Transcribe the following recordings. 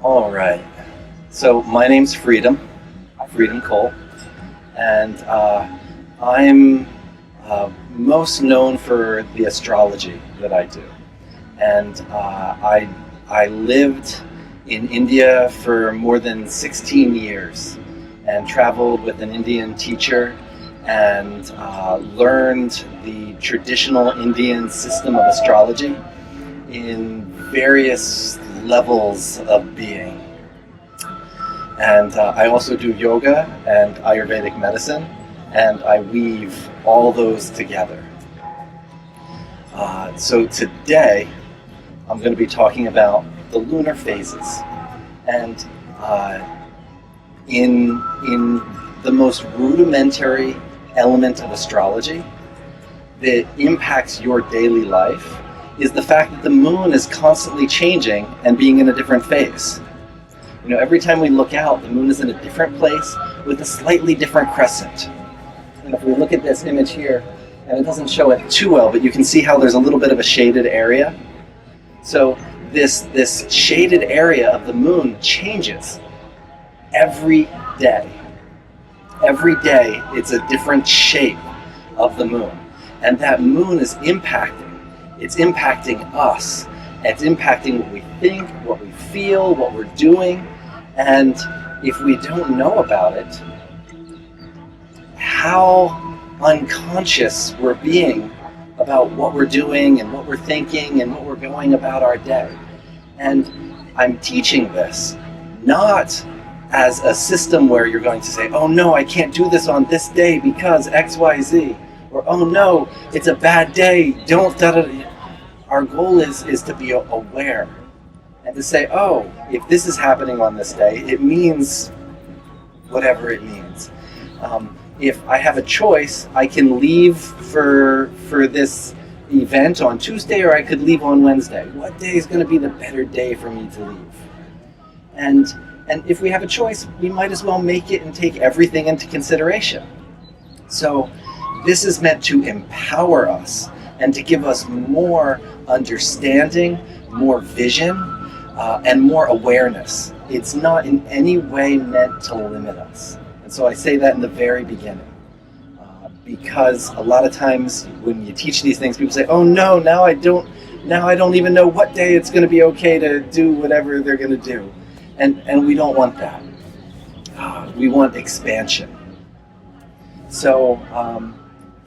All right. So my name's Freedom Cole, and I'm most known for the astrology that I do. And I lived in India for more than 16 years and traveled with an Indian teacher and learned the traditional Indian system of astrology in various levels of being. And I also do yoga and Ayurvedic medicine, and I weave all those together. So today, I'm going to be talking about the lunar phases, and in the most rudimentary element of astrology that impacts your daily life is the fact that the moon is constantly changing and being in a different phase. You know, every time we look out, the moon is in a different place with a slightly different crescent. And if we look at this image here, and it doesn't show it too well, but you can see how there's a little bit of a shaded area. So this shaded area of the moon changes every day. Every day, it's a different shape of the moon. And that moon is impacting. It's impacting us. It's impacting what we think, what we feel, what we're doing. And if we don't know about it, how unconscious we're being about what we're doing and what we're thinking and what we're going about our day. And I'm teaching this not as a system where you're going to say, oh no, I can't do this on this day because X, Y, Z. Or, oh no, it's a bad day, don't da-da-da. Our goal is to be aware and to say, oh, if this is happening on this day, it means whatever it means. If I have a choice, I can leave for this event on Tuesday, or I could leave on Wednesday. What day is going to be the better day for me to leave? And if we have a choice, we might as well make it and take everything into consideration. So this is meant to empower us and to give us more understanding, more vision, and more awareness. It's not in any way meant to limit us. And so I say that in the very beginning. Because a lot of times when you teach these things, people say, oh no, now I don't even know what day it's going to be okay to do whatever they're going to do. And we don't want that. We want expansion. So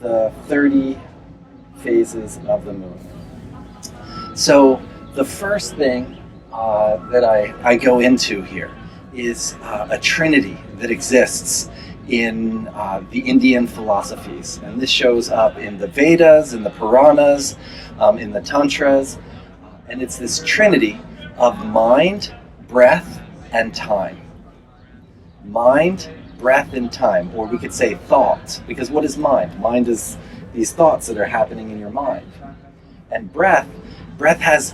the 30 phases of the moon. So the first thing that I go into here is a trinity that exists in the Indian philosophies. And this shows up in the Vedas, in the Puranas, in the Tantras. And it's this trinity of mind, breath, and time. Mind, breath, and time. Or we could say thought. Because what is mind? Mind is these thoughts that are happening in your mind. And breath has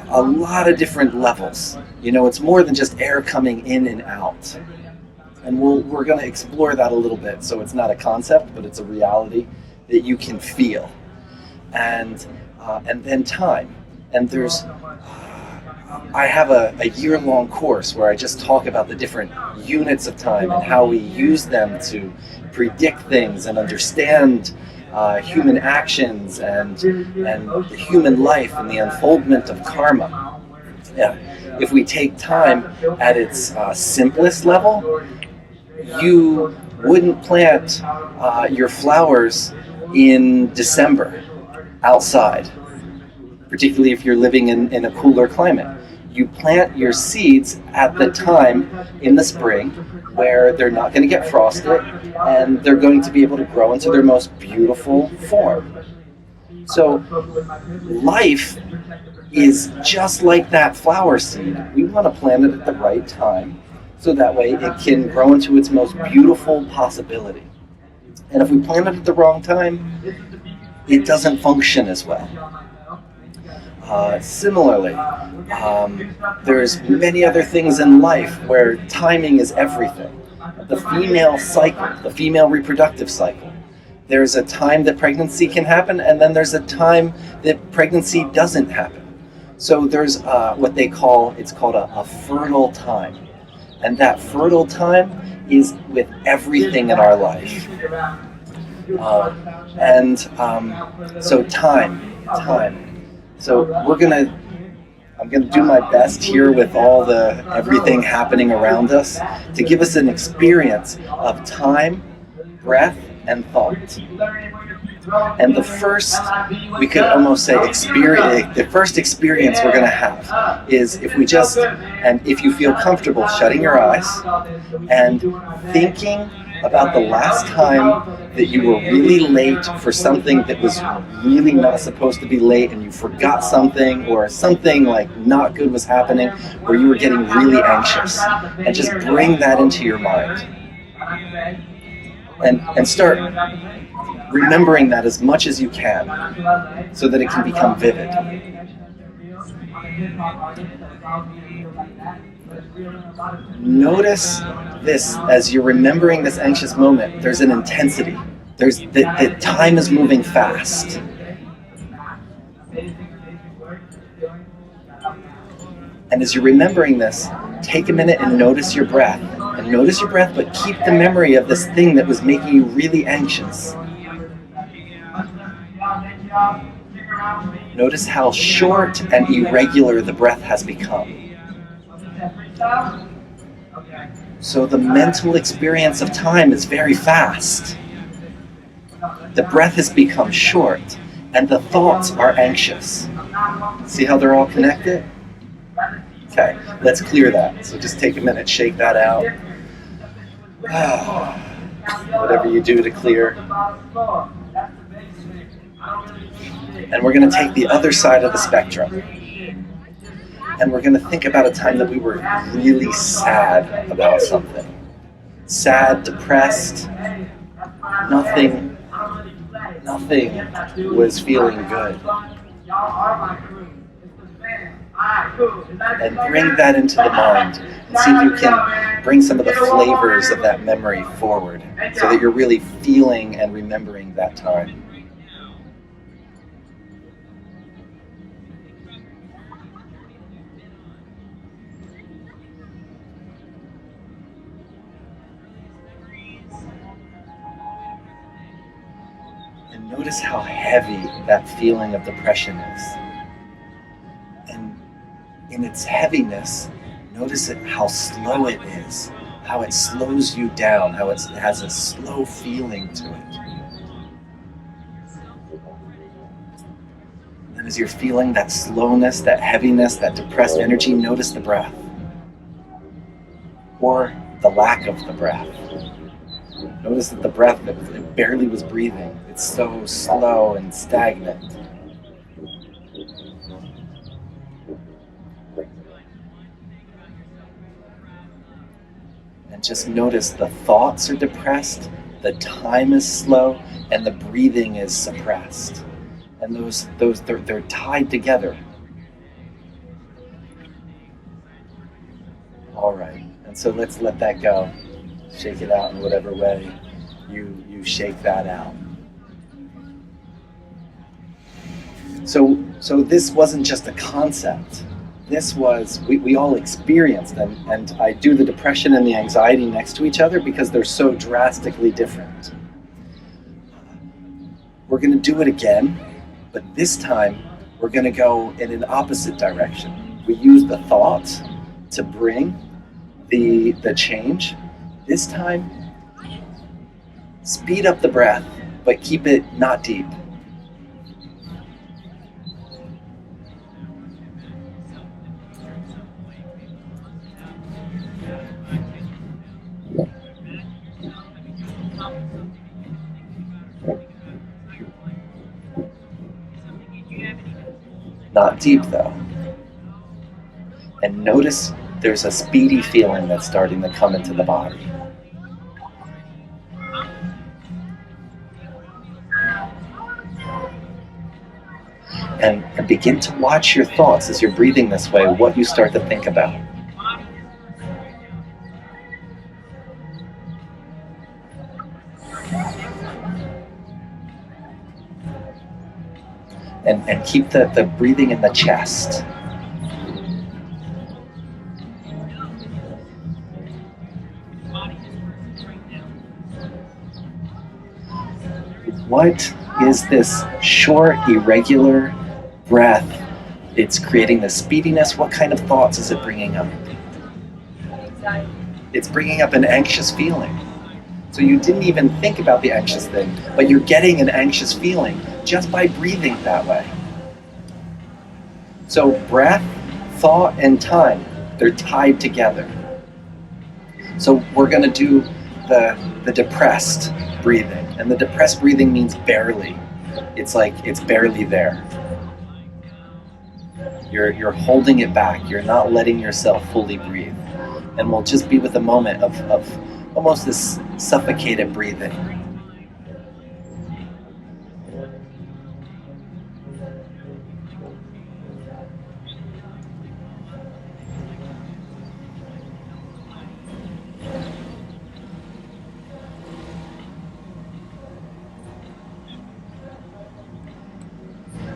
a lot of different levels. You know, it's more than just air coming in and out. And we're going to explore that a little bit. So it's not a concept, but it's a reality that you can feel. And then time. And I have a year-long course where I just talk about the different units of time and how we use them to predict things and understand human actions and the human life and the unfoldment of karma. Yeah. If we take time at its simplest level, you wouldn't plant your flowers in December outside, particularly if you're living in a cooler climate. You plant your seeds at the time in the spring where they're not going to get frosted and they're going to be able to grow into their most beautiful form. So life is just like that flower seed. We want to plant it at the right time so that way it can grow into its most beautiful possibility. And if we plant it at the wrong time, it doesn't function as well. Similarly, there's many other things in life where timing is everything. The female cycle, the female reproductive cycle. There's a time that pregnancy can happen, and then there's a time that pregnancy doesn't happen. So there's what they call, it's called a fertile time. And that fertile time is with everything in our life. So time. So I'm gonna do my best here with all the everything happening around us to give us an experience of time, breath, and thought. And the first, we could almost say experience, the first experience we're gonna have is if you feel comfortable shutting your eyes and thinking about the last time that you were really late for something that was really not supposed to be late, and you forgot something, or something like not good was happening, or you were getting really anxious, and just bring that into your mind. And start remembering that as much as you can so that it can become vivid. Notice this as you're remembering this anxious moment. There's an intensity. There's the time is moving fast. And as you're remembering this, take a minute and notice your breath. And notice your breath, but keep the memory of this thing that was making you really anxious. Notice how short and irregular the breath has become. So the mental experience of time is very fast. The breath has become short, and the thoughts are anxious. See how they're all connected? Okay, let's clear that. So just take a minute, shake that out. Whatever you do to clear. And we're going to take the other side of the spectrum. And we're going to think about a time that we were really sad about something. Sad, depressed, nothing was feeling good. And bring that into the mind and see if you can bring some of the flavors of that memory forward so that you're really feeling and remembering that time. And notice how heavy that feeling of depression is. And in its heaviness, notice how slow it is, how it slows you down, how it has a slow feeling to it. And as you're feeling that slowness, that heaviness, that depressed energy, notice the breath. Or the lack of the breath. Notice that the breath that barely was breathing, it's so slow and stagnant. And just notice the thoughts are depressed, the time is slow, and the breathing is suppressed. And they're tied together. All right, and so let's let that go. Shake it out in whatever way you shake that out. So this wasn't just a concept. This was, we all experienced, and I do the depression and the anxiety next to each other because they're so drastically different. We're going to do it again, but this time we're going to go in an opposite direction. We use the thought to bring the change. This time, speed up the breath, but keep it not deep. Not deep though. And notice there's a speedy feeling that's starting to come into the body. And begin to watch your thoughts as you're breathing this way, what you start to think about. And keep the breathing in the chest. What is this short, irregular breath? It's creating this speediness. What kind of thoughts is it bringing up? It's bringing up an anxious feeling. So you didn't even think about the anxious thing, but you're getting an anxious feeling just by breathing that way. So breath, thought, and time, they're tied together. So we're going to do the depressed breathing. And the depressed breathing means barely. It's like it's barely there. You're holding it back. You're not letting yourself fully breathe. And we'll just be with a moment of almost this suffocated breathing.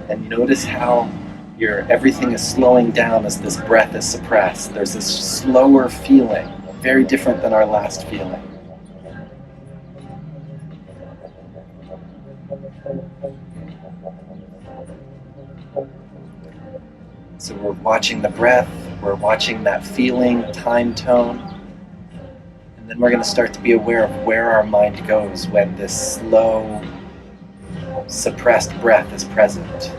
And notice how everything is slowing down as this breath is suppressed. There's this slower feeling, very different than our last feeling. So we're watching the breath, we're watching that feeling, time tone, and then we're going to start to be aware of where our mind goes when this slow, suppressed breath is present.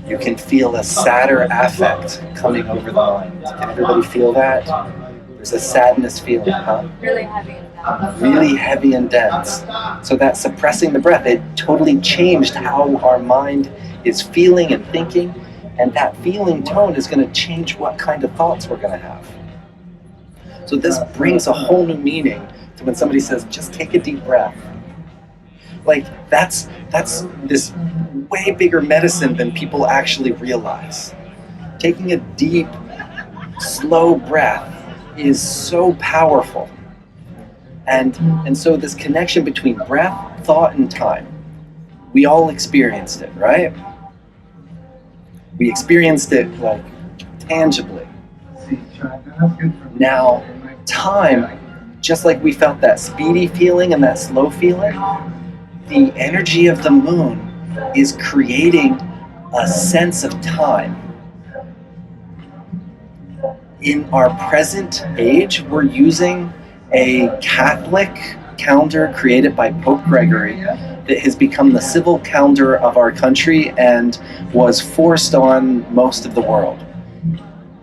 You can feel a sadder affect coming over the mind. Can everybody feel that? There's a sadness feeling, huh? Really heavy and dense. Really heavy and dense. So that suppressing the breath, it totally changed how our mind is feeling and thinking, and that feeling tone is going to change what kind of thoughts we're going to have. So this brings a whole new meaning to when somebody says, just take a deep breath. Like, that's this way bigger medicine than people actually realize. Taking a deep, slow breath is so powerful. And so this connection between breath, thought, and time, we all experienced it, right? We experienced it, like, tangibly. Now, time, just like we felt that speedy feeling and that slow feeling, the energy of the moon is creating a sense of time. In our present age, we're using a Catholic calendar created by Pope Gregory that has become the civil calendar of our country and was forced on most of the world.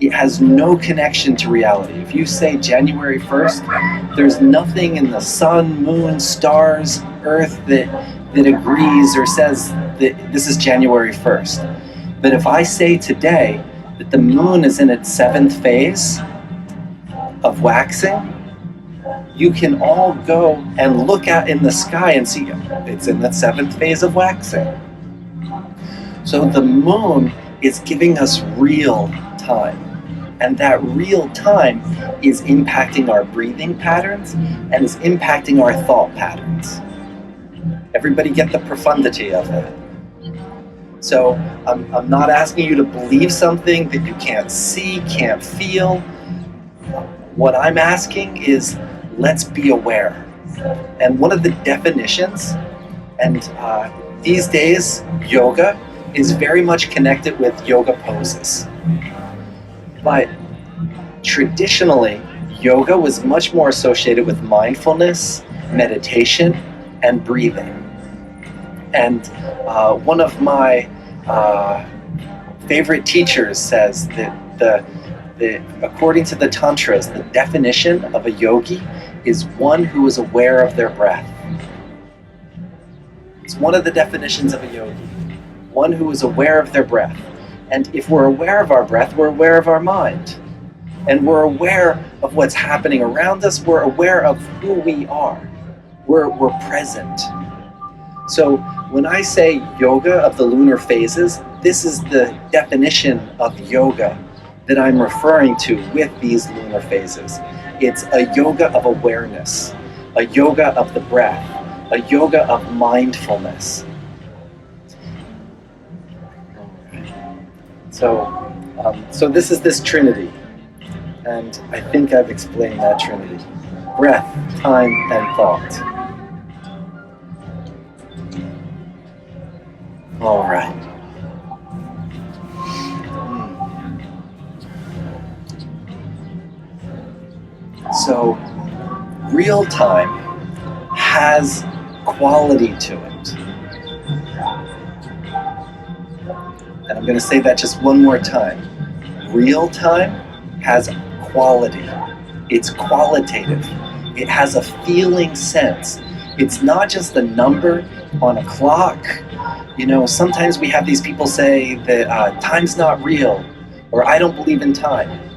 It has no connection to reality. If you say January 1st, there's nothing in the sun, moon, stars, earth that agrees or says that this is January 1st. But if I say today that the moon is in its 7th phase of waxing, you can all go and look out in the sky and see it's in the 7th phase of waxing. So the moon is giving us real time. And that real time is impacting our breathing patterns and is impacting our thought patterns. Everybody get the profundity of it. So I'm not asking you to believe something that you can't see, can't feel. What I'm asking is, let's be aware. And one of the definitions, and these days, yoga is very much connected with yoga poses. But traditionally, yoga was much more associated with mindfulness, meditation, and breathing. And one of my favorite teachers says that according to the Tantras, the definition of a yogi is one who is aware of their breath. It's one of the definitions of a yogi, one who is aware of their breath. And if we're aware of our breath, we're aware of our mind. And we're aware of what's happening around us. We're aware of who we are. We're present. So when I say yoga of the lunar phases, this is the definition of yoga that I'm referring to with these lunar phases. It's a yoga of awareness, a yoga of the breath, a yoga of mindfulness. So this is this Trinity, and I think I've explained that Trinity: breath, time, and thought. All right. So, real time has quality to it. And I'm going to say that just one more time. Real time has quality. It's qualitative. It has a feeling sense. It's not just a number on a clock. You know, sometimes we have these people say that time's not real, or I don't believe in time.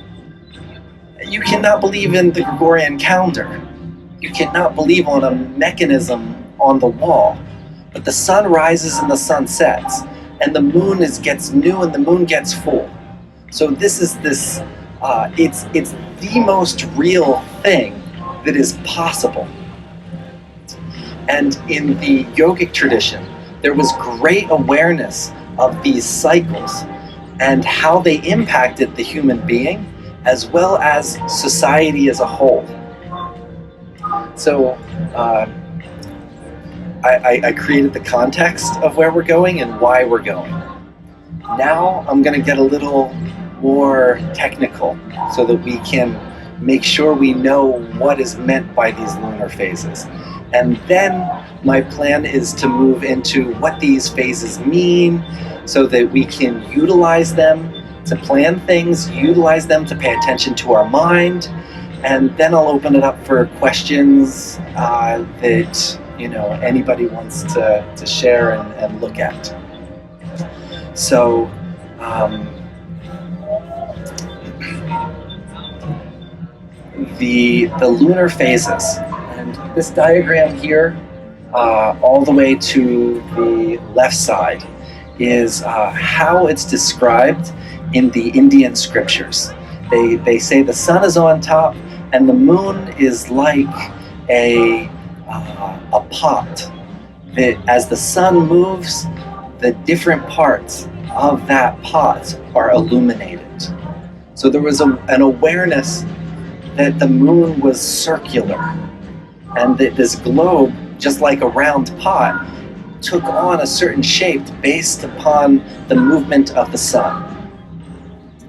You cannot believe in the Gregorian calendar. You cannot believe on a mechanism on the wall. But the sun rises and the sun sets, and the moon gets new and the moon gets full. So this is it's the most real thing that is possible. And in the yogic tradition, there was great awareness of these cycles and how they impacted the human being as well as society as a whole. So I created the context of where we're going and why we're going. Now I'm going to get a little more technical so that we can make sure we know what is meant by these lunar phases. And then my plan is to move into what these phases mean so that we can utilize them to plan things, utilize them to pay attention to our mind, and then I'll open it up for questions that anybody wants to share and look at. So the lunar phases, and this diagram here all the way to the left side is how it's described in the Indian scriptures. They say the sun is on top and the moon is like a pot. That as the sun moves, the different parts of that pot are illuminated. So there was an awareness that the moon was circular and that this globe, just like a round pot, took on a certain shape based upon the movement of the sun.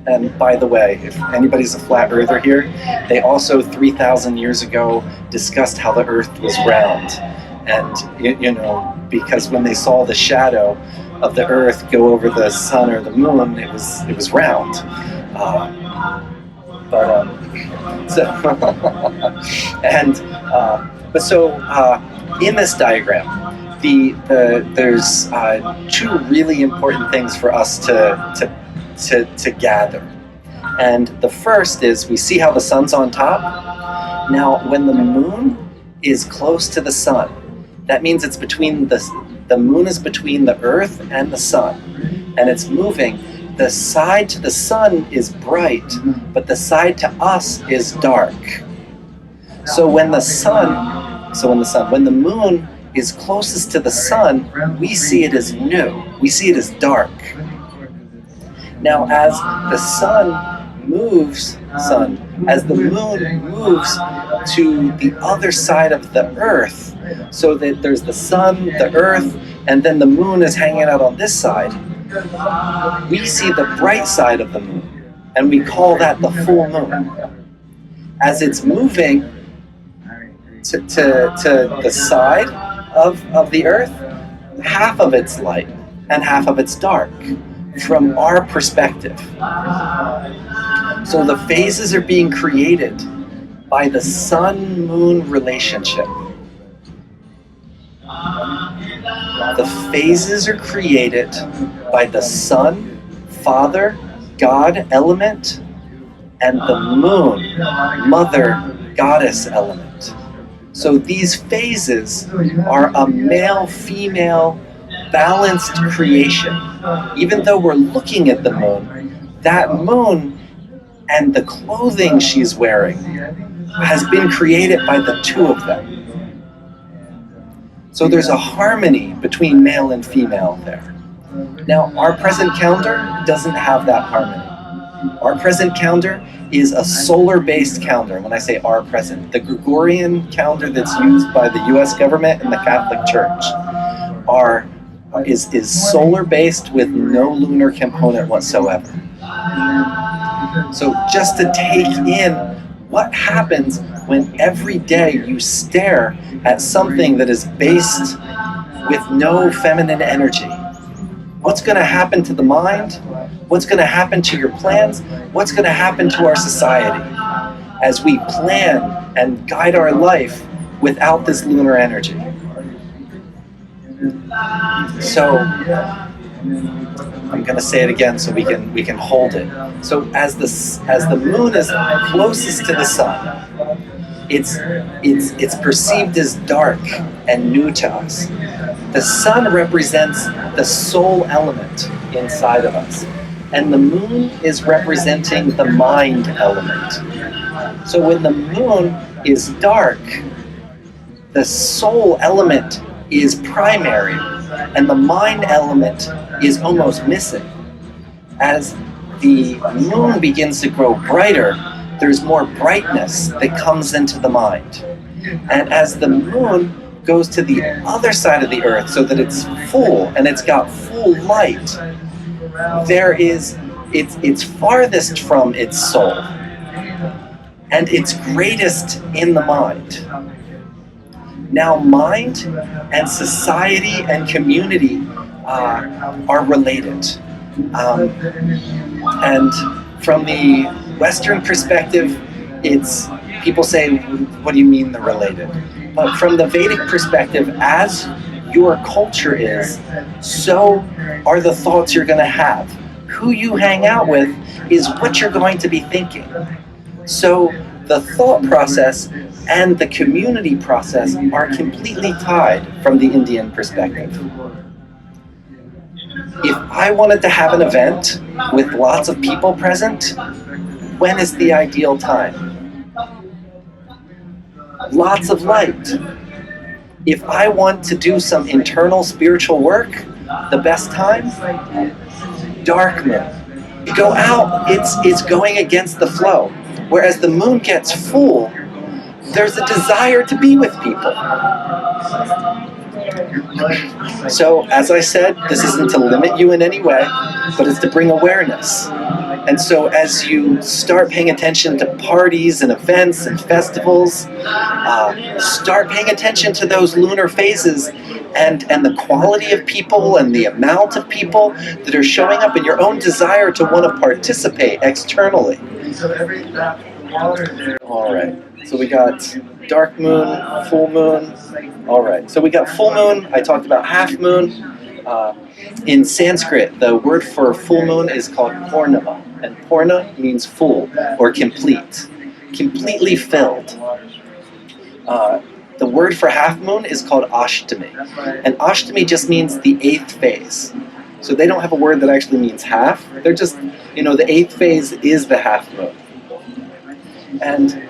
And by the way, if anybody's a flat earther here, they also 3,000 years ago discussed how the earth was round. And because when they saw the shadow of the earth go over the sun or the moon, it was round. In this diagram, there's two really important things for us to gather. And the first is we see how the sun's on top. Now, when the moon is close to the sun, that means it's between the moon is between the earth and the sun, and it's moving. The side to the sun is bright, but the side to us is dark. So when the moon is closest to the sun, we see it as new. We see it as dark. Now, as the moon moves to the other side of the earth, so that there's the sun, the earth, and then the moon is hanging out on this side, we see the bright side of the moon, and we call that the full moon. As it's moving to the side of the earth, half of it's light and half of it's dark from our perspective. So the phases are being created by the sun-moon relationship. The phases are created by the sun, Father, God element, and the moon, Mother, Goddess element. So these phases are a male-female balanced creation. Even though we're looking at the moon, that moon and the clothing she's wearing has been created by the two of them. So there's a harmony between male and female there. Now, our present calendar doesn't have that harmony. Our present calendar is a solar-based calendar. When I say our present, the Gregorian calendar that's used by the U.S. government and the Catholic Church is solar-based with no lunar component whatsoever. So just to take in what happens when every day you stare at something that is based with no feminine energy. What's going to happen to the mind? What's going to happen to your plans? What's going to happen to our society as we plan and guide our life without this lunar energy? So I'm going to say it again so we can hold it. So as the moon is closest to the sun, it's perceived as dark and new to us. The sun represents the soul element inside of us, and the moon is representing the mind element. So when the moon is dark, the soul element is primary, and the mind element is almost missing. As the moon begins to grow brighter, there's more brightness that comes into the mind. And as the moon goes to the other side of the earth so that it's full and it's got full light, it's farthest from its soul, and it's greatest in the mind. Now, mind and society and community are related. And from the Western perspective, people say, what do you mean they're related? But from the Vedic perspective, as your culture is, so are the thoughts you're going to have. Who you hang out with is what you're going to be thinking. So the thought process and the community process are completely tied from the Indian perspective. If I wanted to have an event with lots of people present, when is the ideal time? Lots of light. If I want to do some internal spiritual work, the best time? Dark moon. You go out, it's going against the flow. Whereas the moon gets full, there's a desire to be with people. So, as I said, this isn't to limit you in any way, but it's to bring awareness. And so as you start paying attention to parties and events and festivals, start paying attention to those lunar phases and the quality of people and the amount of people that are showing up and your own desire to want to participate externally. All right, so we got dark moon, full moon. All right, so we got full moon. I talked about half moon. In Sanskrit, the word for full moon is called Purnama, and Purna means full or complete, completely filled. The word for half moon is called Ashtami, and Ashtami just means the 8th phase. So they don't have a word that actually means half. They're just, the 8th phase is the half moon. And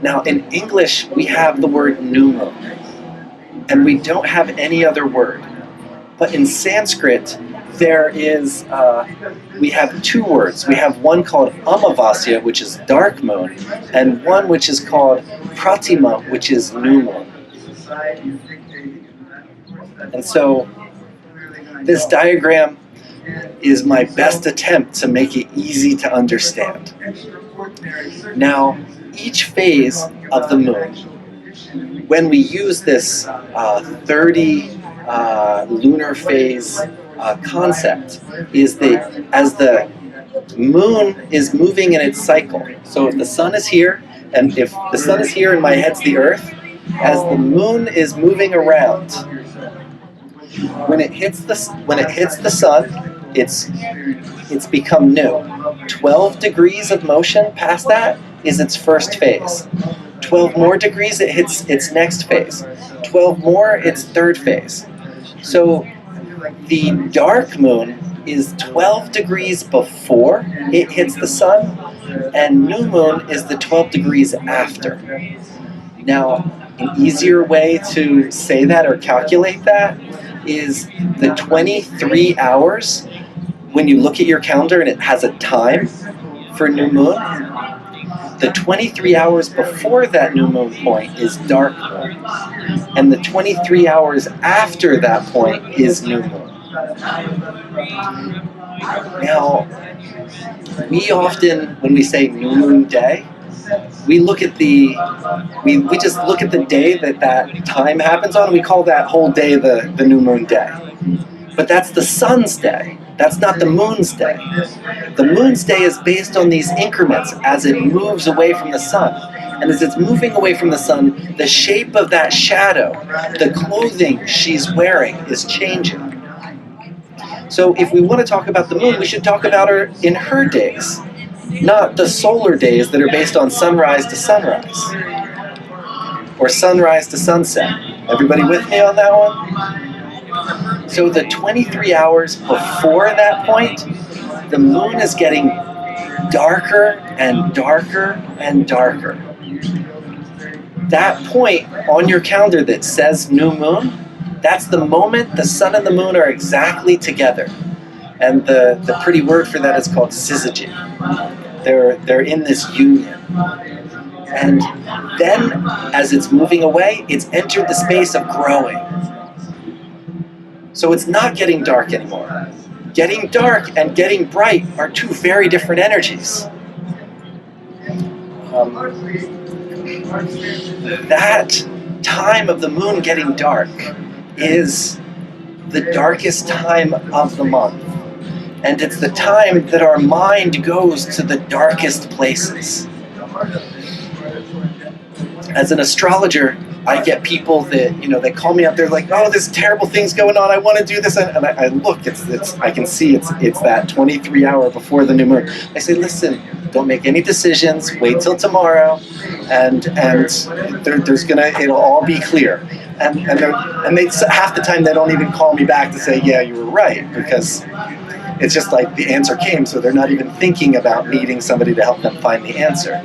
now in English, we have the word new moon, and we don't have any other word. But in Sanskrit, we have two words. We have one called Amavasya, which is dark moon, and one which is called Pratima, which is new moon. And so this diagram is my best attempt to make it easy to understand. Now, each phase of the moon, when we use this 30 lunar phase concept, is that as the moon is moving in its cycle, so if the sun is here, and if the sun is here and my head's the earth, as the moon is moving around, when it hits the sun, it's become new. 12 degrees of motion past that is its first phase. 12 more degrees, it hits its next phase. 12 more, its third phase. So the dark moon is 12 degrees before it hits the sun, and new moon is the 12 degrees after. Now, an easier way to say that or calculate that is the 23 hours when you look at your calendar and it has a time for new moon. The 23 hours before that new moon point is dark moon. And the 23 hours after that point is new moon. Now, we often, when we say new moon day, we look at we just look at the day that time happens on, and we call that whole day the new moon day. But that's the sun's day. That's not the moon's day. The moon's day is based on these increments as it moves away from the sun. And as it's moving away from the sun, the shape of that shadow, the clothing she's wearing is changing. So if we want to talk about the moon, we should talk about her in her days, not the solar days that are based on sunrise to sunrise, or sunrise to sunset. Everybody with me on that one? So the 23 hours before that point, the moon is getting darker and darker and darker. That point on your calendar that says new moon, that's the moment the sun and the moon are exactly together. And the pretty word for that is called syzygy. They're in this union. And then, as it's moving away, it's entered the space of growing. So it's not getting dark anymore. Getting dark and getting bright are two very different energies. That time of the moon getting dark is the darkest time of the month. And it's the time that our mind goes to the darkest places. As an astrologer, I get people that, they call me up, they're like, oh, there's terrible things going on, I want to do this, and I look, I can see it's that 23 hour before the new moon. I say, listen, don't make any decisions, wait till tomorrow, and it'll all be clear. And they half the time they don't even call me back to say, yeah, you were right, because it's just like the answer came, so they're not even thinking about needing somebody to help them find the answer.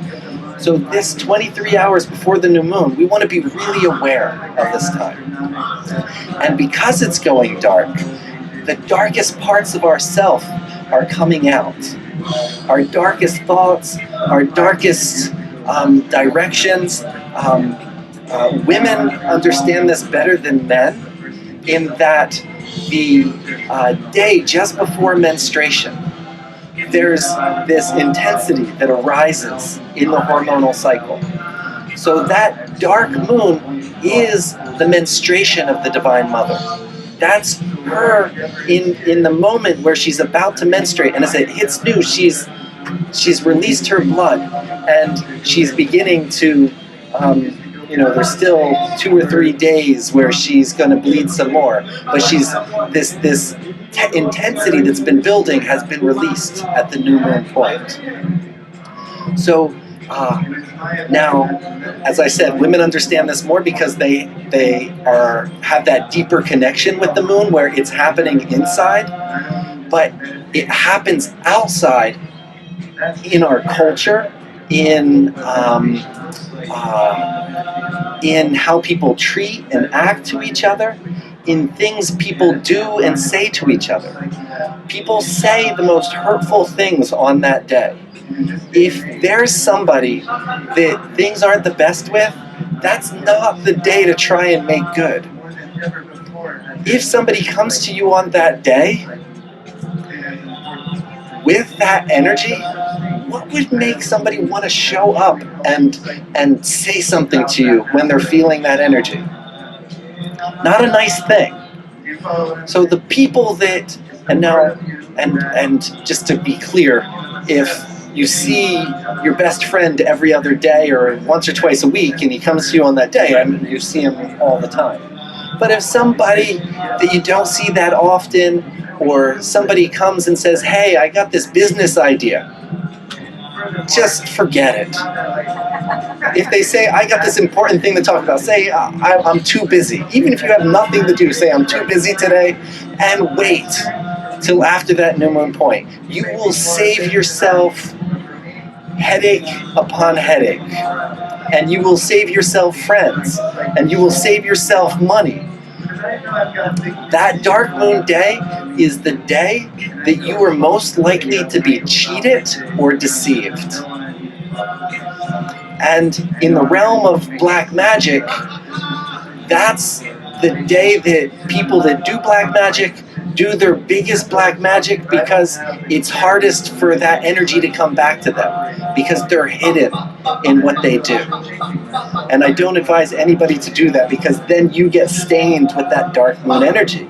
So this 23 hours before the new moon, we want to be really aware of this time. And because it's going dark, the darkest parts of ourself are coming out. Our darkest thoughts, our darkest directions. Women understand this better than men in that the day just before menstruation, there's this intensity that arises in the hormonal cycle. So that dark moon is the menstruation of the Divine Mother. That's her in the moment where she's about to menstruate, and as it hits new, she's released her blood, and she's beginning to, there's still 2 or 3 days where she's going to bleed some more, but she's this intensity that's been building has been released at the new moon point. So now, as I said, women understand this more because they have that deeper connection with the moon where it's happening inside, but it happens outside in our culture, in how people treat and act to each other, in things people do and say to each other. People say the most hurtful things on that day. If there's somebody that things aren't the best with, that's not the day to try and make good. If somebody comes to you on that day with that energy, what would make somebody want to show up and say something to you when they're feeling that energy? Not a nice thing. So the people that, and just to be clear, if you see your best friend every other day or once or twice a week and he comes to you on that day, you see him all the time. But if somebody that you don't see that often, or somebody comes and says, hey, I got this business idea, just forget it. If they say, I got this important thing to talk about, say, I'm too busy. Even if you have nothing to do, say, I'm too busy today, and wait till after that new moon point. You will save yourself headache upon headache, and you will save yourself friends, and you will save yourself money. That dark moon day is the day that you are most likely to be cheated or deceived. And in the realm of black magic, that's the day that people that do black magic do their biggest black magic, because it's hardest for that energy to come back to them, because they're hidden in what they do. And I don't advise anybody to do that, because then you get stained with that dark moon energy.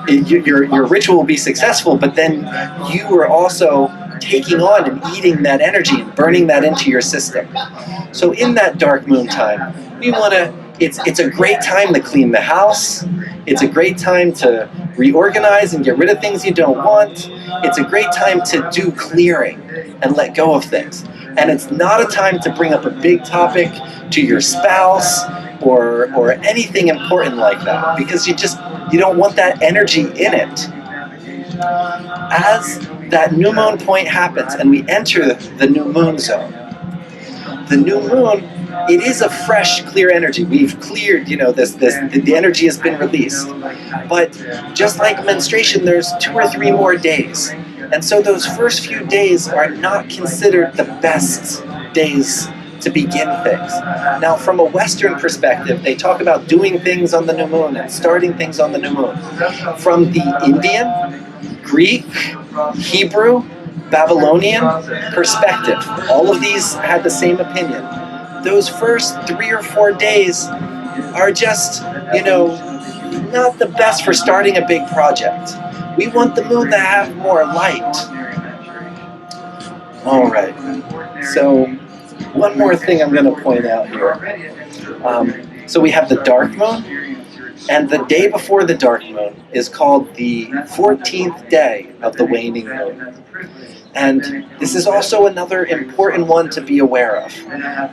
Your ritual will be successful, but then you are also taking on and eating that energy and burning that into your system. So in that dark moon time, we want to, it's a great time to clean the house. It's a great time to reorganize and get rid of things you don't want. It's a great time to do clearing and let go of things. And it's not a time to bring up a big topic to your spouse or anything important like that, because you don't want that energy in it. As that new moon point happens and we enter the new moon zone, the new moon, it is a fresh, clear energy. We've cleared, the energy has been released. But just like menstruation, there's 2 or 3 more days. And so those first few days are not considered the best days to begin things. Now, from a Western perspective, they talk about doing things on the new moon and starting things on the new moon. From the Indian, Greek, Hebrew, Babylonian perspective, all of these had the same opinion. Those first 3 or 4 days are just, not the best for starting a big project. We want the moon to have more light. All right. So one more thing I'm going to point out here. So we have the dark moon, and the day before the dark moon is called the 14th day of the waning moon. And this is also another important one to be aware of,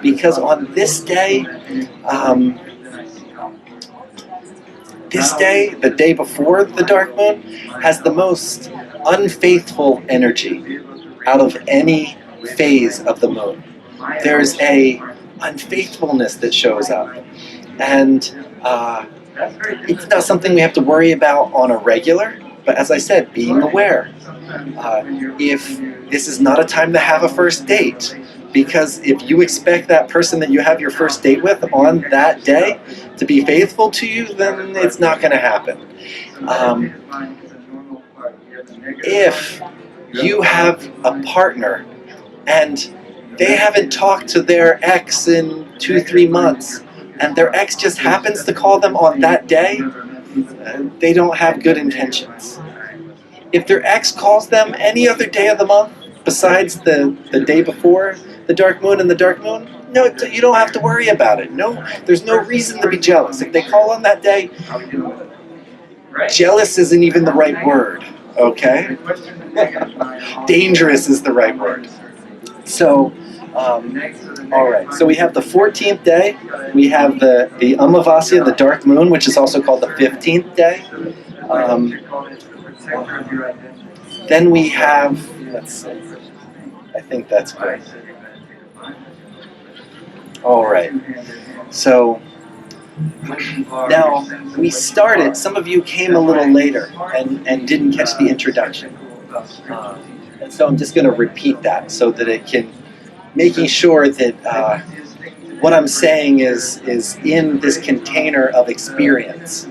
because on this day, the day before the dark moon, has the most unfaithful energy out of any phase of the moon. There's a unfaithfulness that shows up, and it's not something we have to worry about on a regular, but as I said, being aware. If this is not a time to have a first date, because if you expect that person that you have your first date with on that day to be faithful to you, then it's not going to happen. If you have a partner and they haven't talked to their ex in 2-3 months, and their ex just happens to call them on that day, they don't have good intentions. If their ex calls them any other day of the month besides the day before the dark moon and the dark moon, no, you don't have to worry about it. No, there's no reason to be jealous. If they call on that day, jealous isn't even the right word, okay? Dangerous is the right word. So, all right. So we have the 14th day. We have the Amavasya, the dark moon, which is also called the 15th day. Then we have, let's see, I think that's good. All right. So now we started, some of you came a little later and didn't catch the introduction. And so I'm just going to repeat that so that it can, making sure that what I'm saying is in this container of experience.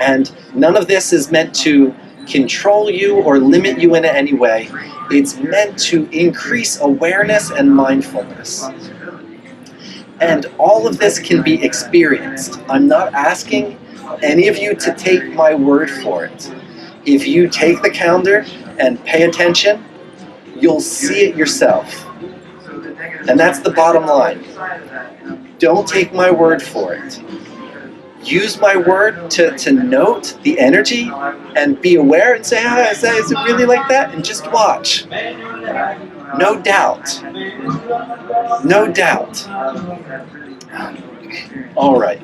And none of this is meant to control you or limit you in any way. It's meant to increase awareness and mindfulness. And all of this can be experienced. I'm not asking any of you to take my word for it. If you take the calendar and pay attention, you'll see it yourself. And that's the bottom line. Don't take my word for it. Use my word to note the energy and be aware and say, is it really like that? And just watch. No doubt. No doubt. All right.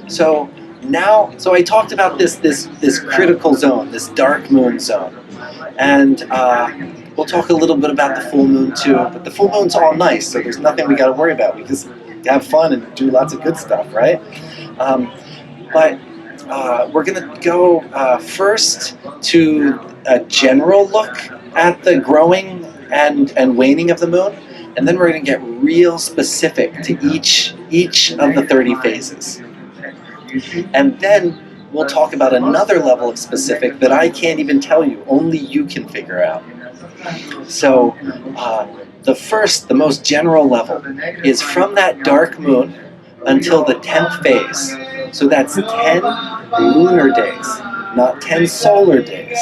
So I talked about this critical zone, this dark moon zone. And we'll talk a little bit about the full moon too. But the full moon's all nice, so there's nothing we got to worry about. We just have fun and do lots of good stuff, right? But we're going to go first to a general look at the growing and waning of the moon, and then we're going to get real specific to each of the 30 phases. And then we'll talk about another level of specific that I can't even tell you, only you can figure out. So the most general level is from that dark moon until the 10th phase. So that's 10 lunar days, not 10 solar days.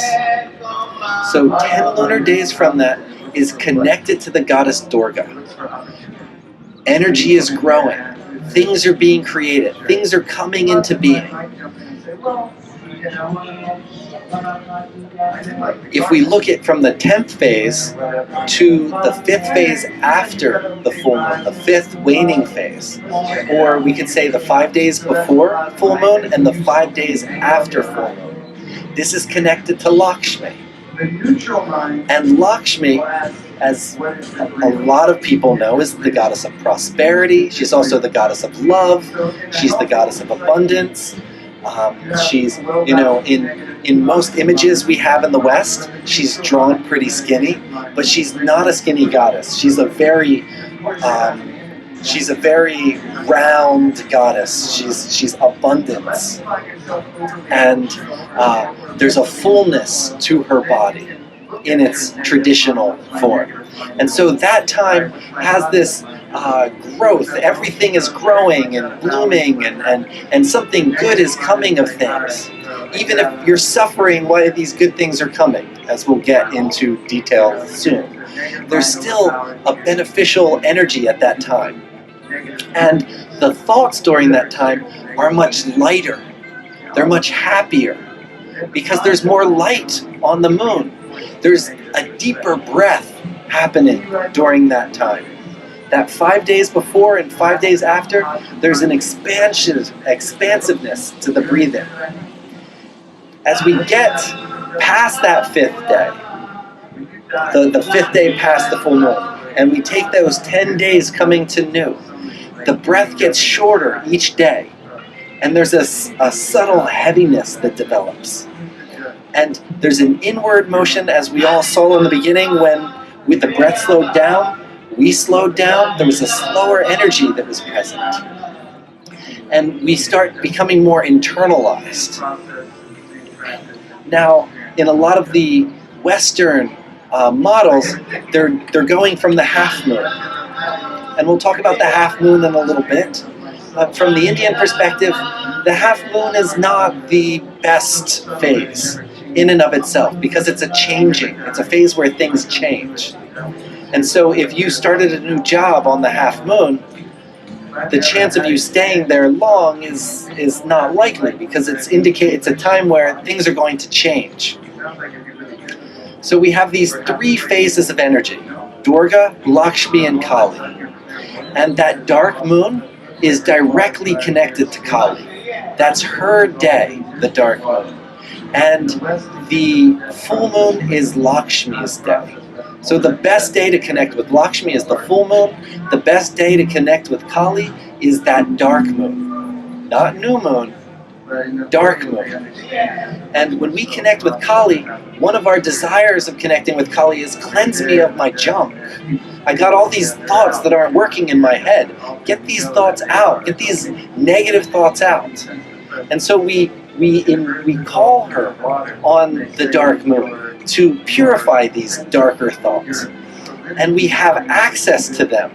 So 10 lunar days from that is connected to the goddess Durga. Energy is growing. Things are being created. Things are coming into being. If we look at from the 10th phase to the 5th phase after the full moon, the 5th waning phase, or we could say the 5 days before full moon and the 5 days after full moon, this is connected to Lakshmi. And Lakshmi, as a lot of people know, is the goddess of prosperity. She's also the goddess of love. She's the goddess of abundance. She's, in most images we have in the West, she's drawn pretty skinny, but she's not a skinny goddess. She's a very round goddess. She's abundance, and there's a fullness to her body in its traditional form. And so that time has this growth. Everything is growing and blooming, and something good is coming of things. Even if you're suffering while these good things are coming, as we'll get into detail soon, there's still a beneficial energy at that time. And the thoughts during that time are much lighter. They're much happier because there's more light on the moon. There's a deeper breath happening during that time. That 5 days before and 5 days after, there's an expansiveness to the breathing. As we get past that 5th day, the 5th day past the full moon, and we take those 10 days coming to new, the breath gets shorter each day, and there's a subtle heaviness that develops. And there's an inward motion, as we all saw in the beginning, when with the breath slowed down, we slowed down, there was a slower energy that was present. And we start becoming more internalized. Now, in a lot of the Western models, they're going from the half moon. And we'll talk about the half moon in a little bit. From the Indian perspective, the half moon is not the best phase in and of itself, because it's a phase where things change. And so if you started a new job on the half moon, the chance of you staying there long is not likely, because it's a time where things are going to change. So we have these 3 phases of energy: Durga, Lakshmi, and Kali. And that dark moon is directly connected to Kali. That's her day, the dark moon. And the full moon is Lakshmi's day. So the best day to connect with Lakshmi is the full moon. The best day to connect with Kali is that dark moon. Not new moon, dark moon. And when we connect with Kali, one of our desires of connecting with Kali is cleanse me of my junk. I got all these thoughts that aren't working in my head. Get these thoughts out. Get these negative thoughts out. And so we call her on the dark moon to purify these darker thoughts. And we have access to them.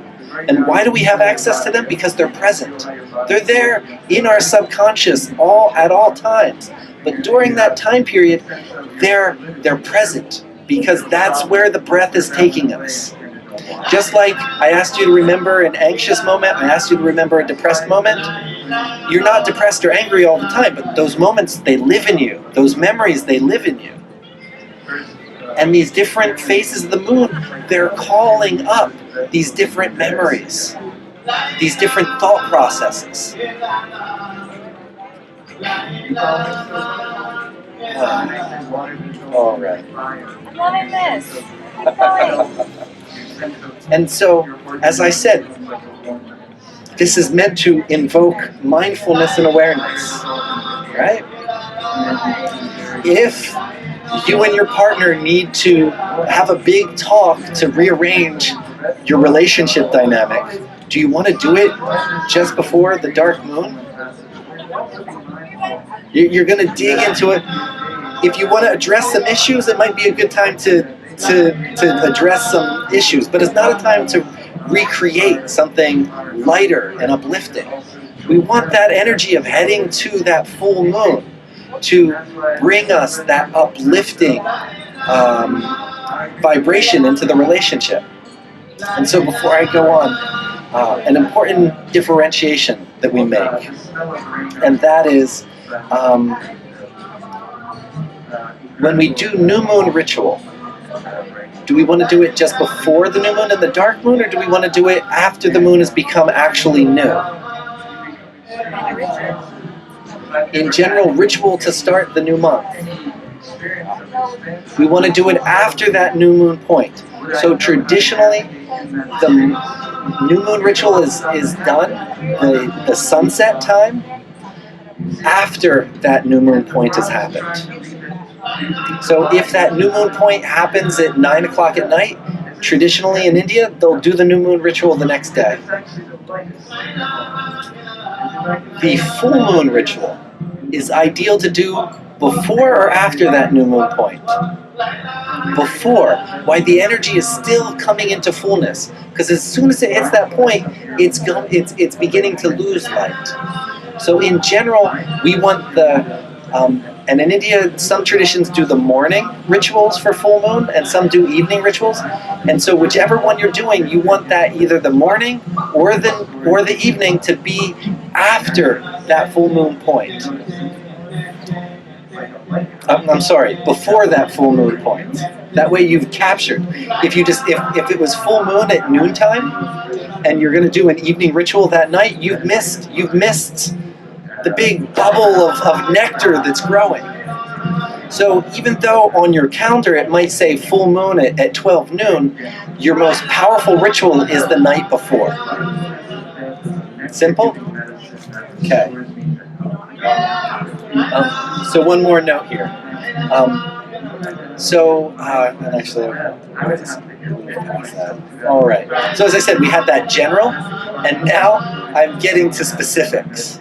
And why do we have access to them? Because they're present. They're there in our subconscious at all times. But during that time period, they're present, because that's where the breath is taking us. Just like I asked you to remember an anxious moment, I asked you to remember a depressed moment. You're not depressed or angry all the time, but those moments, they live in you. Those memories, they live in you. And these different phases of the moon, they're calling up these different memories, these different thought processes. All right. I'm loving this. Keep going. And so, as I said, this is meant to invoke mindfulness and awareness, right? If you and your partner need to have a big talk to rearrange your relationship dynamic, do you want to do it just before the dark moon? You're going to dig into it. If you want to address some issues, it might be a good time to address some issues, but it's not a time to recreate something lighter and uplifting. We want that energy of heading to that full moon to bring us that uplifting vibration into the relationship. And so before I go on, an important differentiation that we make, and that is when we do new moon ritual, do we want to do it just before the new moon and the dark moon, or do we want to do it after the moon has become actually new? In general, ritual to start the new month. We want to do it after that new moon point. So traditionally, the new moon ritual is done, the sunset time, after that new moon point has happened. So if that new moon point happens at 9 o'clock at night, traditionally in India, they'll do the new moon ritual the next day. The full moon ritual is ideal to do before or after that new moon point. Before, while the energy is still coming into fullness, because as soon as it hits that point, it's beginning to lose light. So in general, we want the and in India, some traditions do the morning rituals for full moon, and some do evening rituals. And so whichever one you're doing, you want that either the morning or the evening to be after that full moon point. I'm sorry, before that full moon point. That way you've captured. If it was full moon at noontime, and you're going to do an evening ritual that night, you've missed the big bubble of nectar that's growing. So even though on your calendar it might say full moon at 12 noon, your most powerful ritual is the night before. Simple? Okay. So one more note here. And actually, all right. So as I said, we had that general, and now I'm getting to specifics.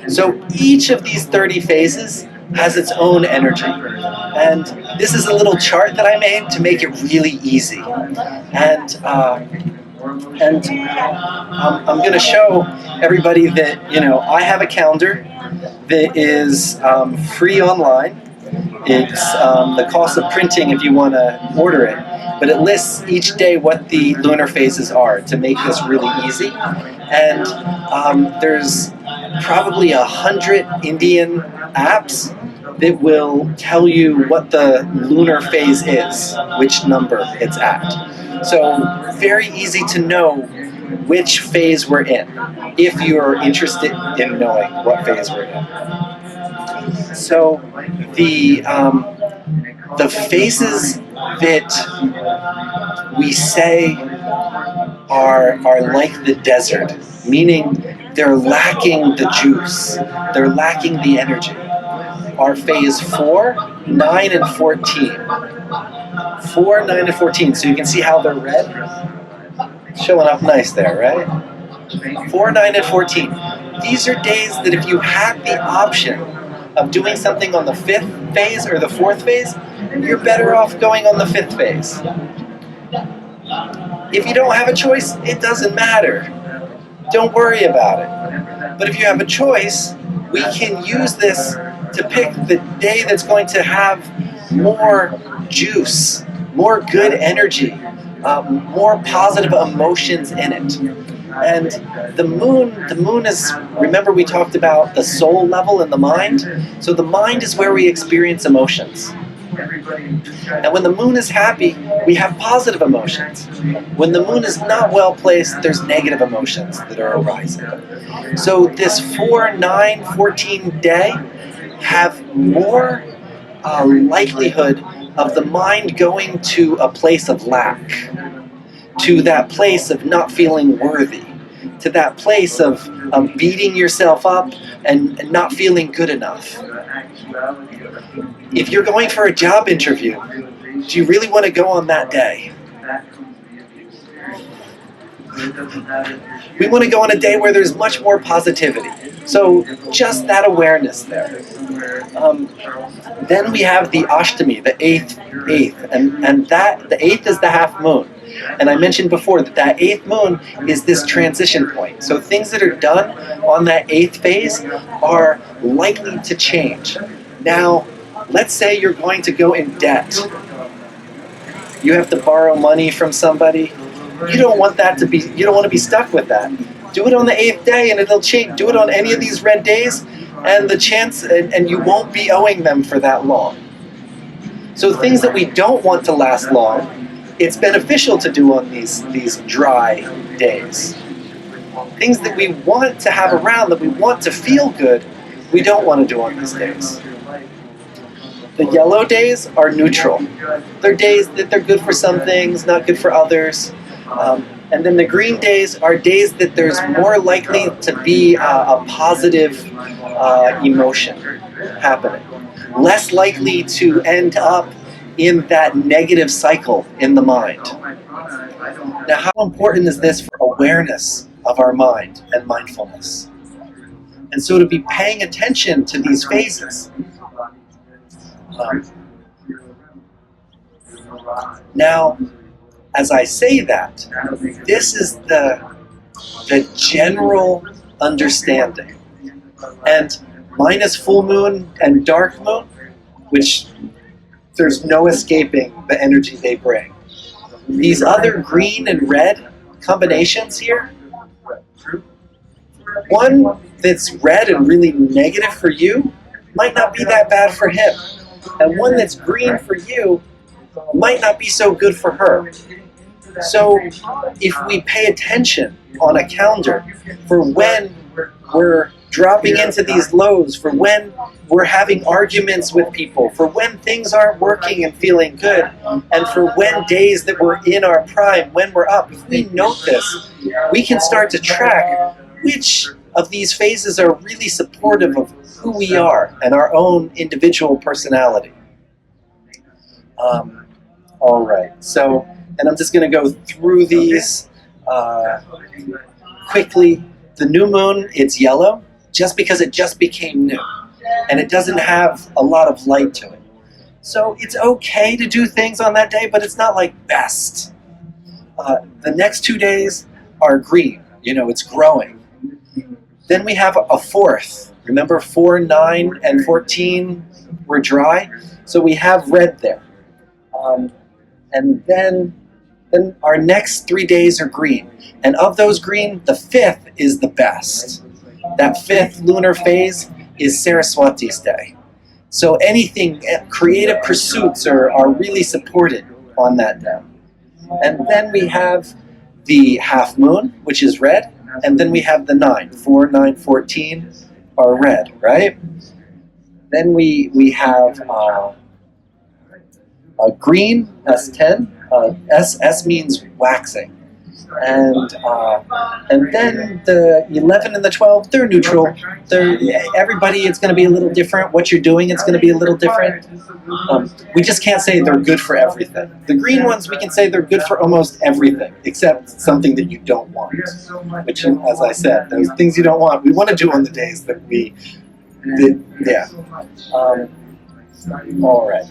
So each of these 30 phases has its own energy. And this is a little chart that I made to make it really easy. And I'm going to show everybody that, I have a calendar that is free online. It's the cost of printing if you want to order it. But it lists each day what the lunar phases are to make this really easy. And there's probably 100 Indian apps that will tell you what the lunar phase is, which number it's at. So very easy to know which phase we're in, if you're interested in knowing what phase we're in. So the phases that we say are like the desert, meaning they're lacking the juice, they're lacking the energy, are phase 4, 9, and 14. 4, 9, and 14. So you can see how they're red. Showing up nice there, right? 4, 9, and 14. These are days that if you had the option of doing something on the 5th phase or the 4th phase, you're better off going on the 5th phase. If you don't have a choice, it doesn't matter. Don't worry about it. But if you have a choice, we can use this to pick the day that's going to have more juice, more good energy, more positive emotions in it. And the moon is, remember we talked about the soul level in the mind? So the mind is where we experience emotions. And when the moon is happy, we have positive emotions. When the moon is not well placed, there's negative emotions that are arising. So this 4, 9, 14 day have more likelihood of the mind going to a place of lack, to that place of not feeling worthy, to that place of beating yourself up and not feeling good enough. If you're going for a job interview, do you really want to go on that day? We want to go on a day where there's much more positivity. So just that awareness there. Then we have the Ashtami, the eighth, and that the eighth is the half moon. And I mentioned before that eighth moon is this transition point. So things that are done on that eighth phase are likely to change. Now, let's say you're going to go in debt. You have to borrow money from somebody. You don't want to be stuck with that. Do it on the eighth day and it'll change. Do it on any of these red days and and you won't be owing them for that long. So things that we don't want to last long, it's beneficial to do on these dry days. Things that we want to have around, that we want to feel good, we don't want to do on these days. The yellow days are neutral. They're days that they're good for some things, not good for others. And then the green days are days that there's more likely to be a positive emotion happening. Less likely to end up in that negative cycle in the mind. Now, how important is this for awareness of our mind and mindfulness? And so to be paying attention to these phases. Now, as I say that, this is the general understanding. And minus full moon and dark moon, which there's no escaping the energy they bring. These other green and red combinations here, one that's red and really negative for you might not be that bad for him. And one that's green for you might not be so good for her. So if we pay attention on a calendar for when we're dropping into these lows, for when we're having arguments with people, for when things aren't working and feeling good, and for when days that we're in our prime, when we're up, if we note this, we can start to track which of these phases are really supportive of who we are and our own individual personality. All right, so, and I'm just going to go through these quickly. The new moon, it's yellow, just because it just became new, and it doesn't have a lot of light to it. So it's okay to do things on that day, but it's not like best. The next 2 days are green, it's growing. Then we have a fourth. Remember 4, 9, and 14 were dry? So we have red there. And then our next 3 days are green. And of those green, the fifth is the best. That fifth lunar phase is Saraswati's day. So anything, creative pursuits are really supported on that day. And then we have the half moon, which is red. And then we have the 9. 4, 9, 14 are red, right? Then we have green, S10. S means waxing. And then the 11 and the 12, they're neutral. Everybody, it's going to be a little different. What you're doing, it's going to be a little different. We just can't say they're good for everything. The green ones, we can say they're good for almost everything, except something that you don't want. Which, as I said, those things you don't want, we want to do on the days that all right.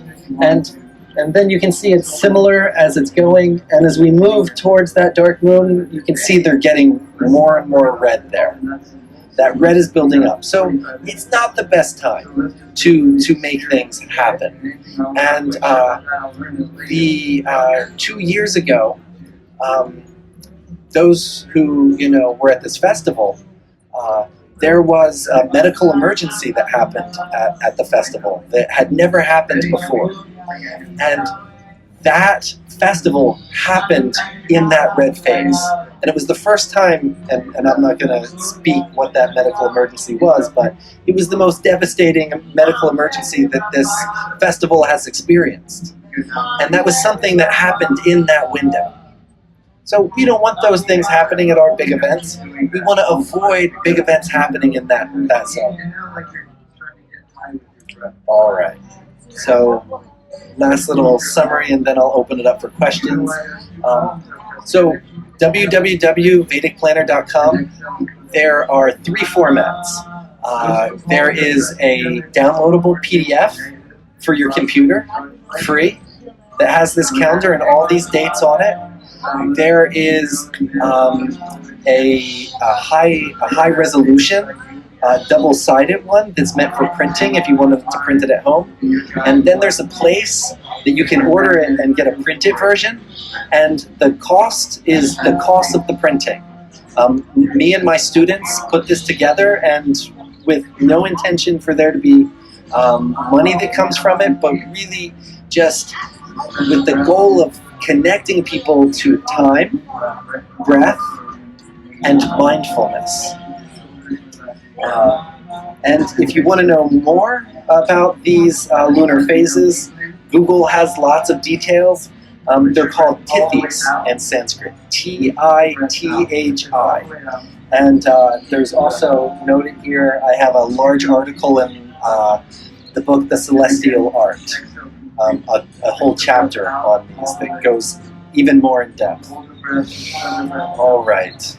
And then you can see it's similar as it's going, and as we move towards that dark moon, you can see they're getting more and more red there. That red is building up. So it's not the best time to make things happen. And 2 years ago, those who were at this festival, there was a medical emergency that happened at the festival that had never happened before. And that festival happened in that red phase. And it was the first time, and I'm not going to speak what that medical emergency was, but it was the most devastating medical emergency that this festival has experienced. And that was something that happened in that window. So we don't want those things happening at our big events. We want to avoid big events happening in that zone. All right. So last little summary, and then I'll open it up for questions. So www.vedicplanner.com, there are 3 formats. There is a downloadable PDF for your computer, free, that has this calendar and all these dates on it. There is a high resolution, double-sided one that's meant for printing if you wanted to print it at home. And then there's a place that you can order it and get a printed version. And the cost is the cost of the printing. Me and my students put this together, and with no intention for there to be money that comes from it, but really just with the goal of connecting people to time, breath, and mindfulness. And if you want to know more about these lunar phases, Google has lots of details. They're called tithis in Sanskrit, T-I-T-H-I. And there's also noted here, I have a large article in the book, The Celestial Art, a whole chapter on these that goes even more in depth. All right.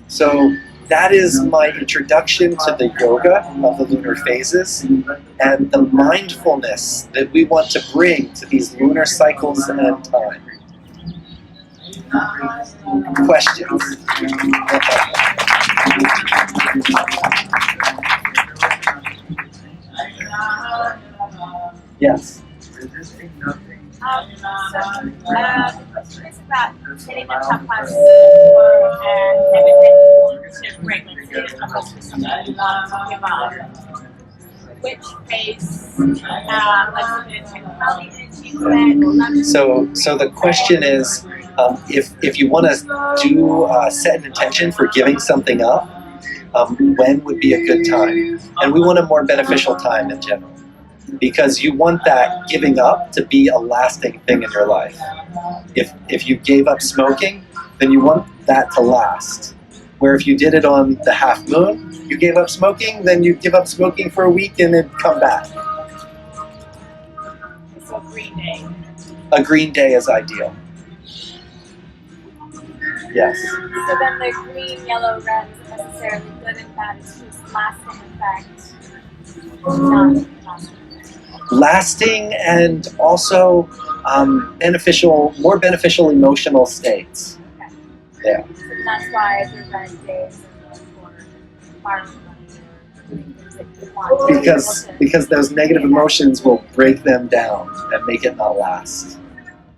So that is my introduction to the yoga of the lunar phases and the mindfulness that we want to bring to these lunar cycles and time. Questions? Yes. The question is about hitting the top class and everything you want to bring with you, especially something you want to give up. Which phase, like technicality and achievement? So the question is, if you want to do set an intention for giving something up, when would be a good time? And we want a more beneficial time in general, because you want that giving up to be a lasting thing in your life. If you gave up smoking, then you want that to last. Where if you did it on the half moon, you gave up smoking, then you give up smoking for a week and then come back. So green day. A green day is ideal. Yes. So then the green, yellow, red isn't necessarily good and bad, it's just lasting effect. Not lasting. Lasting and also more beneficial emotional states. Okay. Yeah. So that's why the red days and the fire Because those negative emotions will break them down and make it not last.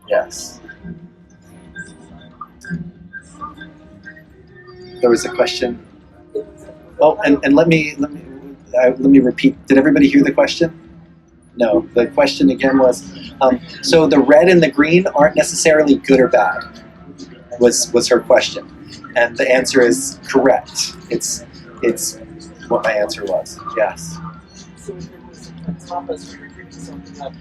Yes. There was a question. Oh, and let me repeat. Did everybody hear the question? No. The question again was, so the red and the green aren't necessarily good or bad. Was her question, and the answer is correct. It's what my answer was. Yes. So if it was a compass, we were giving something like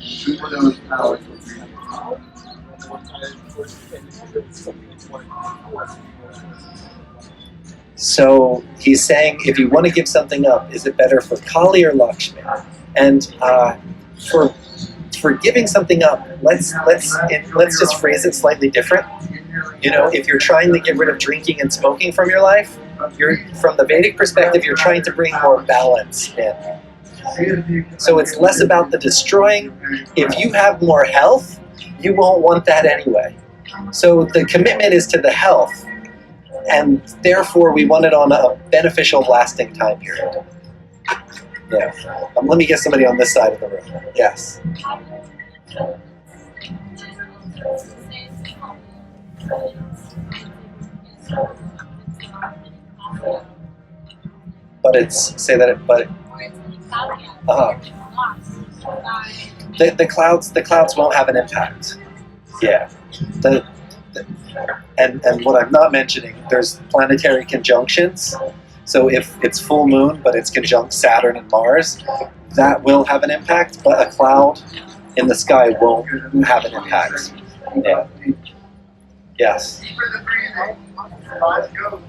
So he's saying, if you want to give something up, is it better for Kali or Lakshmi? And for giving something up, let's just phrase it slightly different. You know, if you're trying to get rid of drinking and smoking from your life, from the Vedic perspective, you're trying to bring more balance in. So it's less about the destroying. If you have more health, you won't want that anyway. So the commitment is to the health, and therefore we want it on a beneficial, lasting time period. Yeah. Let me get somebody on this side of the room. Yes. But the clouds won't have an impact. Yeah. And what I'm not mentioning, there's planetary conjunctions. So if it's full moon, but it's conjunct Saturn and Mars, that will have an impact, but a cloud in the sky won't have an impact. Yeah. Yes. Deeper the breathing. Let's go.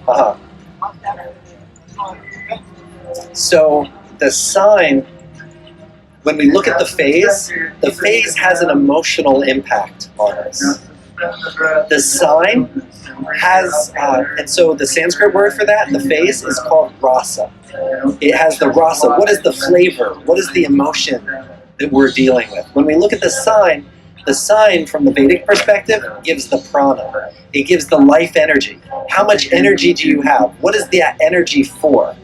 Uh-huh. So the sign, when we look at the phase has an emotional impact on us. The sign has, and so the Sanskrit word for that, the phase, is called rasa. It has the rasa. What is the flavor? What is the emotion that we're dealing with? When we look at the sign from the Vedic perspective gives the prana. It gives the life energy. How much energy do you have? What is that energy for?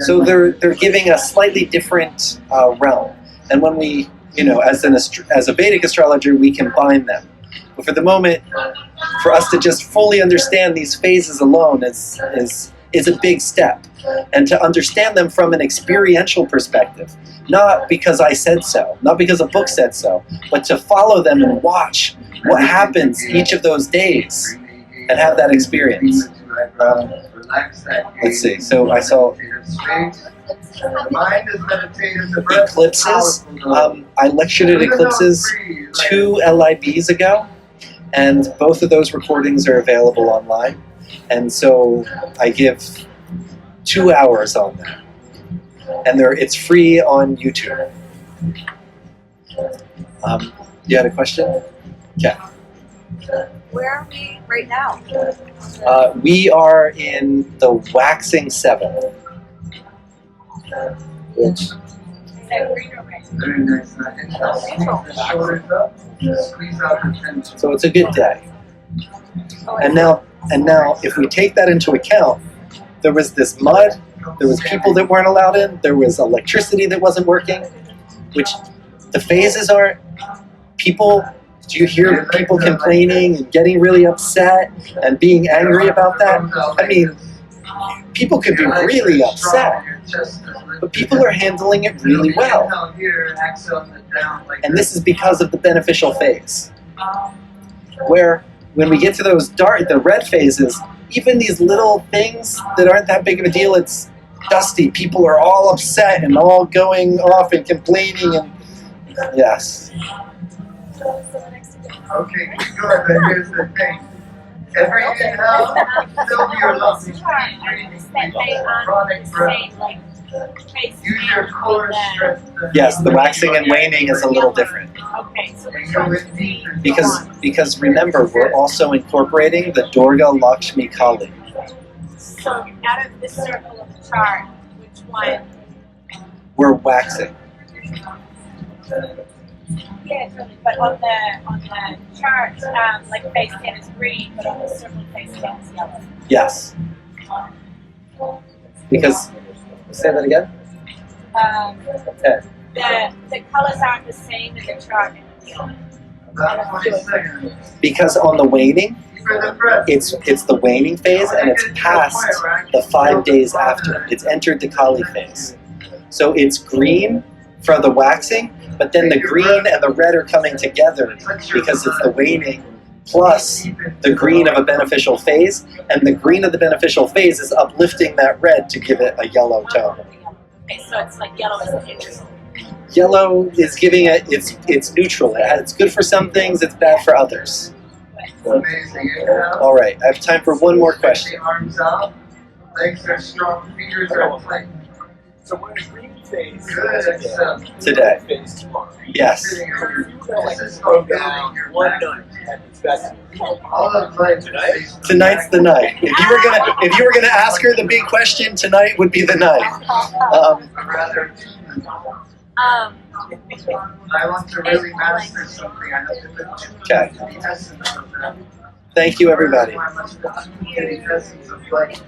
So they're giving a slightly different realm. And when we, as a Vedic astrologer, we combine them. But for the moment, for us to just fully understand these phases alone is a big step. And to understand them from an experiential perspective, not because I said so, not because a book said so, but to follow them and watch what happens each of those days and have that experience. Let's see, so I saw eclipses. I lectured at eclipses 2 LIBs ago, and both of those recordings are available online. And so I give 2 hours on that. And it's free on YouTube. You had a question? Yeah. Where are we right now? We are in the waxing 7. Which, so it's a good day. And now, if we take that into account, there was this mud, there was people that weren't allowed in, there was electricity that wasn't working, which the phases aren't. People, do you hear people complaining and getting really upset and being angry about that? I mean, people could be really upset, but people are handling it really well. And this is because of the beneficial phase. Where when we get to those the red phases, even these little things that aren't that big of a deal, it's dusty. People are all upset and all going off and complaining and yes. Okay, good, but here's the thing. Every inhale, fill your lungs. Chronic breath. Use your core strength. Yes, the waxing and waning is a little different. Okay, so And go in deep and Because remember, we're also incorporating the Durga Lakshmi Kali. so out of this circle of the chart, which one? We're waxing. Yeah, totally. But on the chart, like phase 10 is green, but on the circle phase 10 is yellow. Yes. Because, say that again? Okay. The colors aren't the same in the chart. about 20 seconds. Because on the waning, For the breath. it's the waning phase and it's past the 5 days after. It's entered the Kali phase. So it's green for the waxing, but then the green and the red are coming together because it's the waning plus the green of a beneficial phase, and the green of the beneficial phase is uplifting that red to give it a yellow tone. Okay, so it's like yellow is the neutral. Yellow is giving it's neutral. It's good for some things, it's bad for others. Amazing. Inhale. All right, I have time for one more question. The arms out. Legs are strong. Fingers are tight. So we're in green phase Good. Exhale. Today. phase tomorrow. Yes. This is for building your One back. night at its best. All of life Tonight? is Tonight's the night. If you were gonna ask her the big question, tonight would be the night. rather. I want to really master something. I have to put Okay. the essence of that. Thank you, everybody. The essence of life.